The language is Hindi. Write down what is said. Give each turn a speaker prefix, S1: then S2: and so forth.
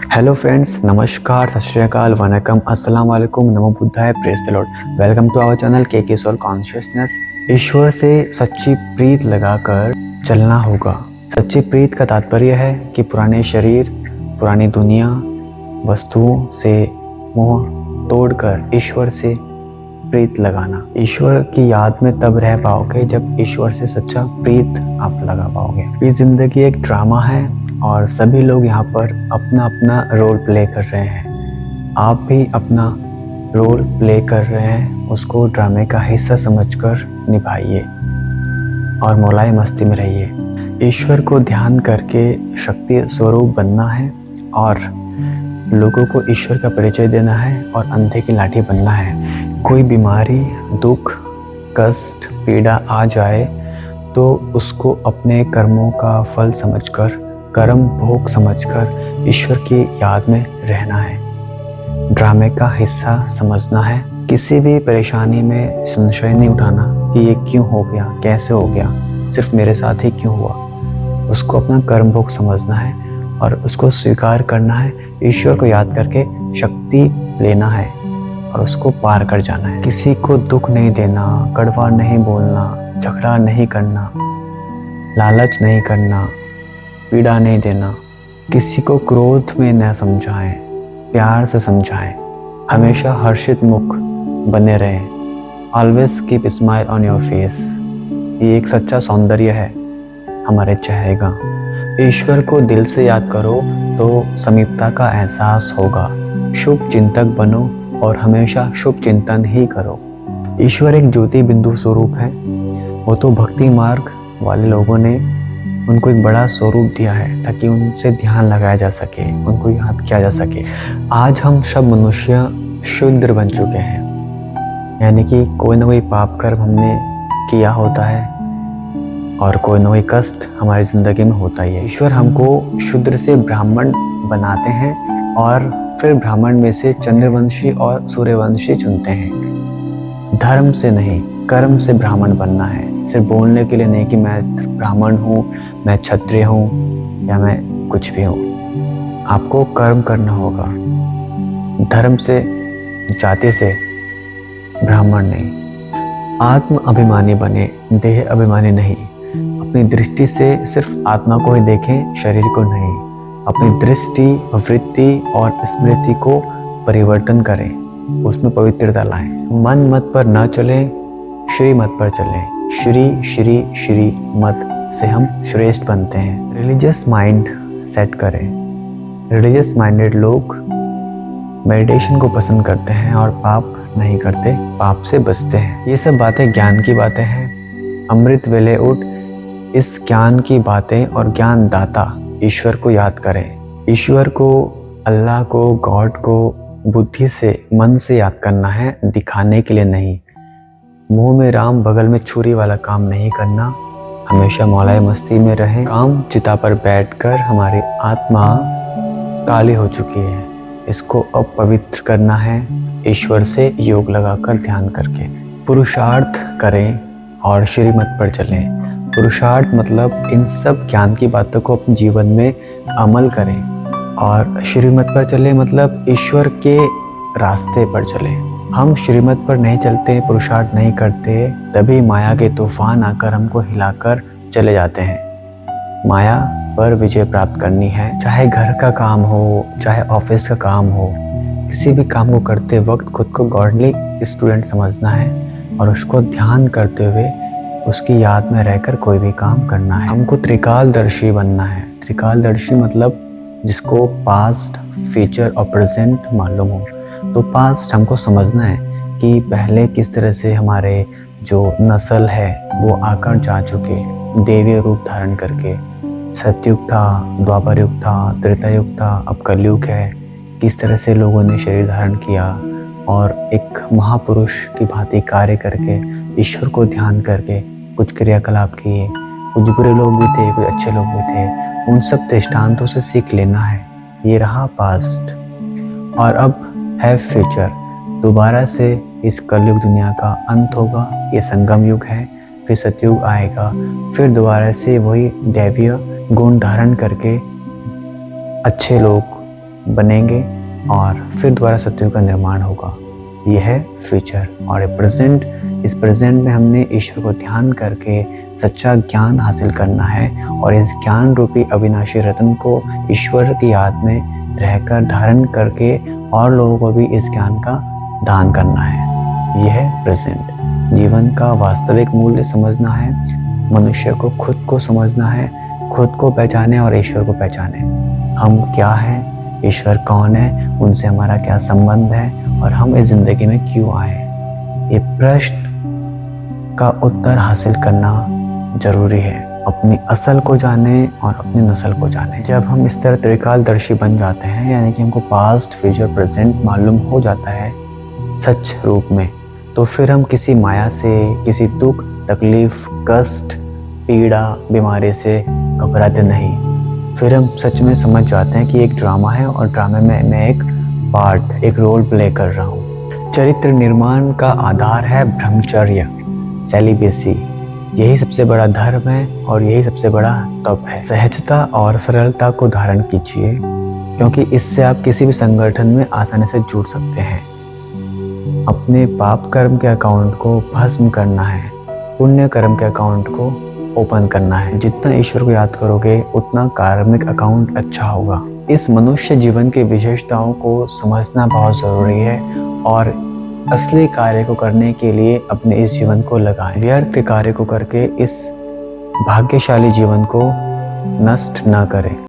S1: हेलो फ्रेंड्स, नमस्कार, सत श्री अकाल, वनकम, अस्सलाम वालेकुम, नमो बुद्धाय, praise the Lord. Welcome to our channel के सोल कॉन्शियसनेस। ईश्वर से सच्ची प्रीत लगाकर चलना होगा। सच्ची प्रीत का तात्पर्य है कि पुराने शरीर, पुरानी दुनिया, वस्तुओं से मोह तोड़कर ईश्वर से प्रीत लगाना। ईश्वर की याद में तब रह पाओगे जब ईश्वर से सच्चा प्रीत आप लगा पाओगे। ये जिंदगी एक ड्रामा है और सभी लोग यहाँ पर अपना अपना रोल प्ले कर रहे हैं। आप भी अपना रोल प्ले कर रहे हैं, उसको ड्रामे का हिस्सा समझकर निभाइए और मौलाए मस्ती में रहिए। ईश्वर को ध्यान करके शक्ति स्वरूप बनना है और लोगों को ईश्वर का परिचय देना है और अंधे की लाठी बनना है। कोई बीमारी, दुख, कष्ट, पीड़ा आ जाए तो उसको अपने कर्मों का फल समझकर, कर्म भोग समझकर ईश्वर की याद में रहना है। ड्रामे का हिस्सा समझना है। किसी भी परेशानी में संशय नहीं उठाना कि ये क्यों हो गया, कैसे हो गया, सिर्फ मेरे साथ ही क्यों हुआ। उसको अपना कर्म भोग समझना है और उसको स्वीकार करना है। ईश्वर को याद करके शक्ति लेना है और उसको पार कर जाना है। किसी को दुख नहीं देना, कड़वा नहीं बोलना, झगड़ा नहीं करना, लालच नहीं करना, पीड़ा नहीं देना। किसी को क्रोध में न समझाएं, प्यार से समझाएं। हमेशा हर्षित मुख बने रहें। Always keep smile on your face. ये एक सच्चा सौंदर्य है हमारे चेहरे का। ईश्वर को दिल से याद करो तो समीपता का एहसास होगा। शुभ चिंतक बनो और हमेशा शुभ चिंतन ही करो। ईश्वर एक ज्योति बिंदु स्वरूप है। वो तो भक्ति मार्ग वाले लोगों ने उनको एक बड़ा स्वरूप दिया है ताकि उनसे ध्यान लगाया जा सके, उनको याद किया जा सके। आज हम सब मनुष्य शूद्र बन चुके हैं, यानी कि कोई ना कोई पाप कर्म हमने किया होता है और कोई ना कोई कष्ट हमारी ज़िंदगी में होता ही है। ईश्वर हमको शूद्र से ब्राह्मण बनाते हैं और फिर ब्राह्मण में से चंद्रवंशी और सूर्यवंशी चुनते हैं। धर्म से नहीं, कर्म से ब्राह्मण बनना है। सिर्फ बोलने के लिए नहीं कि मैं ब्राह्मण हूँ, मैं क्षत्रिय हूँ या मैं कुछ भी हूँ। आपको कर्म करना होगा। धर्म से, जाति से ब्राह्मण नहीं। आत्म अभिमानी बने, देह अभिमानी नहीं। अपनी दृष्टि से सिर्फ आत्मा को ही देखें, शरीर को नहीं। अपनी दृष्टि, वृत्ति और स्मृति को परिवर्तन करें, उसमें पवित्रता लाएं। मन मत पर न चलें, श्री मत पर चलें। श्री श्री श्री मत से हम श्रेष्ठ बनते हैं। रिलीजियस माइंड सेट करें। रिलीजियस माइंडेड लोग मेडिटेशन को पसंद करते हैं और पाप नहीं करते, पाप से बचते हैं। ये सब बातें ज्ञान की बातें हैं। अमृत वेले उठ इस ज्ञान की बातें और ज्ञान दाता ईश्वर को याद करें। ईश्वर को, अल्लाह को, गॉड को बुद्धि से, मन से याद करना है, दिखाने के लिए नहीं। मुंह में राम, बगल में छुरी वाला काम नहीं करना। हमेशा मौलाए मस्ती में रहें। काम चिता पर बैठकर हमारी आत्मा काली हो चुकी है, इसको अब पवित्र करना है ईश्वर से योग लगाकर, ध्यान करके। पुरुषार्थ करें और श्रीमत पर चलें। पुरुषार्थ मतलब इन सब ज्ञान की बातों को अपने जीवन में अमल करें और श्रीमत पर चलें मतलब ईश्वर के रास्ते पर चलें। हम श्रीमत पर नहीं चलते, पुरुषार्थ नहीं करते, तभी माया के तूफान आकर हमको हिलाकर चले जाते हैं। माया पर विजय प्राप्त करनी है। चाहे घर का काम हो, चाहे ऑफिस का काम हो, किसी भी काम को करते वक्त खुद को गॉडली स्टूडेंट समझना है और उसको ध्यान करते हुए उसकी याद में रहकर कोई भी काम करना है। हमको त्रिकालदर्शी बनना है। त्रिकालदर्शी मतलब जिसको पास्ट, फ्यूचर और प्रेजेंट मालूम हो। तो पास्ट हमको समझना है कि पहले किस तरह से हमारे जो नस्ल है वो आकर जा चुके, देवीय रूप धारण करके। सतयुग था, द्वापर युग था, त्रेता युग था, अब कलयुग है। किस तरह से लोगों ने शरीर धारण किया और एक महापुरुष की भांति कार्य करके, ईश्वर को ध्यान करके कुछ क्रियाकलाप किए। कुछ बुरे लोग भी थे, कुछ अच्छे लोग भी थे। उन सब दृष्टांतों से सीख लेना है। ये रहा पास्ट और अब है फ्यूचर। दोबारा से इस कलयुग दुनिया का अंत होगा। ये संगम युग है, फिर सतयुग आएगा, फिर दोबारा से वही दैवीय गुण धारण करके अच्छे लोग, बनेंगे और फिर दोबारा सतयुग का निर्माण होगा। यह है फ्यूचर। और इस प्रेजेंट में हमने ईश्वर को ध्यान करके सच्चा ज्ञान हासिल करना है और इस ज्ञान रूपी अविनाशी रत्न को ईश्वर की याद में रहकर धारण करके और लोगों को भी इस ज्ञान का दान करना है। यह है प्रेजेंट। जीवन का वास्तविक मूल्य समझना है, मनुष्य को खुद को समझना है, खुद को पहचाने और ईश्वर को पहचाने। हम क्या हैं, ईश्वर कौन है, उनसे हमारा क्या संबंध है और हम इस जिंदगी में क्यों आए। ये प्रश्न का उत्तर हासिल करना जरूरी है। अपनी असल को जाने और अपनी नस्ल को जाने। जब हम इस तरह त्रिकालदर्शी बन जाते हैं, यानी कि हमको पास्ट, फ्यूचर, प्रेजेंट मालूम हो जाता है सच रूप में, तो फिर हम किसी माया से, किसी दुख, तकलीफ, कष्ट, पीड़ा, बीमारी से घबराते नहीं। फिर हम सच में समझ जाते हैं कि एक ड्रामा है और ड्रामे में मैं एक पार्ट, एक रोल प्ले कर रहा हूँ। चरित्र निर्माण का आधार है ब्रह्मचर्य, सेलिबेसी। यही सबसे बड़ा धर्म है और यही सबसे बड़ा तप है। सहजता और सरलता को धारण कीजिए, क्योंकि इससे आप किसी भी संगठन में आसानी से जुड़ सकते हैं। अपने पाप कर्म के अकाउंट को भस्म करना है, पुण्य कर्म के अकाउंट को ओपन करना है। जितना ईश्वर को याद करोगे उतना कार्मिक अकाउंट अच्छा होगा। इस मनुष्य जीवन की विशेषताओं को समझना बहुत ज़रूरी है और असली कार्य को करने के लिए अपने इस जीवन को लगाएं। व्यर्थ कार्य को करके इस भाग्यशाली जीवन को नष्ट न करें।